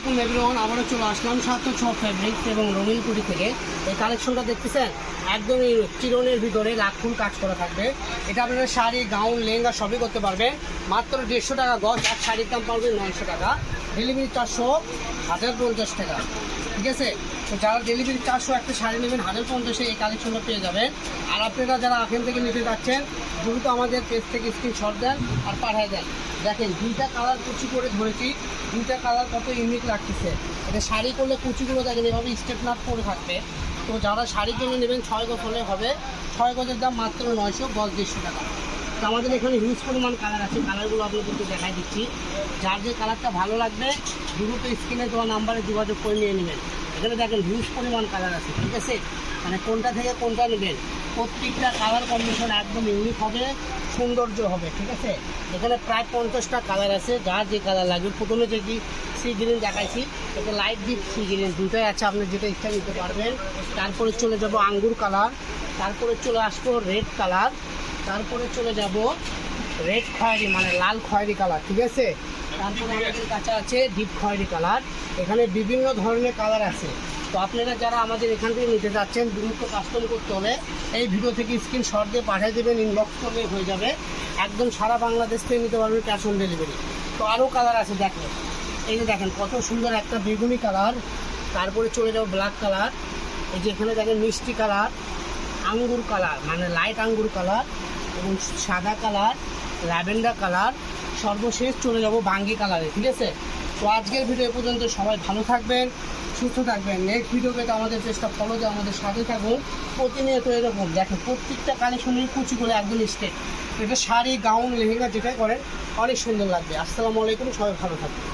আলাইকুম এভরিওয়ান, আবারও চলে আসলাম সার্থক শপ ফ্যাব্রিক্স এবং রঙিন কুড়ি থেকে। এই কালেকশনটা দেখতেছেন একদমই চিরনের ভিতরে লাখফুল কাজ করা থাকবে। এটা আপনারা শাড়ি, গাউন, লেহেঙ্গা সবই করতে পারবেন। মাত্র 150 টাকা গজ, আর শাড়ির দাম পাবেন 900 টাকা। ডেলিভারি 400, 1050 টাকা। ঠিক আছে, তো যারা ডেলিভারি 400 একটা শাড়ি নেবেন 1050-এ এই কালেকশনটা পেয়ে যাবেন। আর আপনারা যারা এখান থেকে নিতে যাচ্ছেন দ্রুত আমাদের পেজ থেকে স্ক্রিনশট দেন আর পাঠিয়ে দেন। দেখেন দুইটা কালার কুচি করে ধরেছি, দুইটা কালার কত ইউনিক লাগতেছে। এটা শাড়ি করলে কুচিগুলো দেখেন এভাবে স্টেপ নাট করে থাকবে। তো যারা শাড়ির জন্য নেবেন 6 গজ হলে হবে। 6 গজের দাম মাত্র 900, গজ 150 টাকা। তো আমাদের এখানে হিউজ পরিমাণ কালার আছে, কালারগুলো আপনাদেরকে দেখাই দিচ্ছি। যার যে কালারটা ভালো লাগবে দ্রুত স্ক্রিনে দেওয়া নাম্বারে যোগাযোগ করে নিয়ে নেবেন। এখানে দেখেন হিউজ পরিমাণ কালার আছে, ঠিক আছে, মানে কোনটা থেকে কোনটা নেবেন প্রত্যেকটা কালার কম্বিনেশন একদম ইউনিক হবে, সৌন্দর্য হবে। ঠিক আছে, এখানে প্রায় 50টা কালার আছে, যার যে কালার লাগবে। প্রথমে যে সি গ্রিন দেখাইছি, এটা লাইট ডিপ সি গ্রিন, দুটোই আছে, আপনি যেটা ইচ্ছা নিতে পারবেন। তারপরে চলে যাব আঙ্গুর কালার, তারপরে চলে আসবো রেড কালার, তারপরে চলে যাব রেড খয়েরি মানে লাল খয়েরি কালার। ঠিক আছে, তারপরে আমাদের কাছে আছে ডিপ খয়েরি কালার। এখানে বিভিন্ন ধরনের কালার আছে। তো আপনারা যারা আমাদের এখান থেকে নিতে যাচ্ছেন দ্রুত কাস্টম করতে হলে এই ভিডিও থেকে স্ক্রিনশট দিয়ে পাঠিয়ে দেবেন, ইনবক্স করলে হয়ে যাবে। একদম সারা বাংলাদেশ থেকে নিতে পারবেন, ক্যাশ অন ডেলিভারি। তো আরও কালার আছে, দেখেন এই যে দেখেন কত সুন্দর একটা বেগুনি কালার। তারপরে চলে যাবো ব্ল্যাক কালার, এই যে এখানে দেখেন মিষ্টি কালার, আঙ্গুর কালার মানে লাইট আঙ্গুর কালার, এবং সাদা কালার, ল্যাভেন্ডার কালার, সর্বশেষ চলে যাব বাঙ্গি কালারে। ঠিক আছে, তো আজকের ভিডিও পর্যন্ত সবাই ভালো থাকবেন, সুস্থ থাকবেন। নেক্সট ভিডিও পেতে আমাদের চেষ্টা ফলো দিয়ে আমাদের সাথে থাকুন। প্রতিনিয়ত এরকম দেখেন প্রত্যেকটা কালেকশনের কুচিগুলো একদম স্টেট। এটা শাড়ি, গাউন, লেহেঙ্গা যেটাই করেন অনেক সুন্দর লাগবে। আসসালামু আলাইকুম, সবাই ভালো থাকবেন।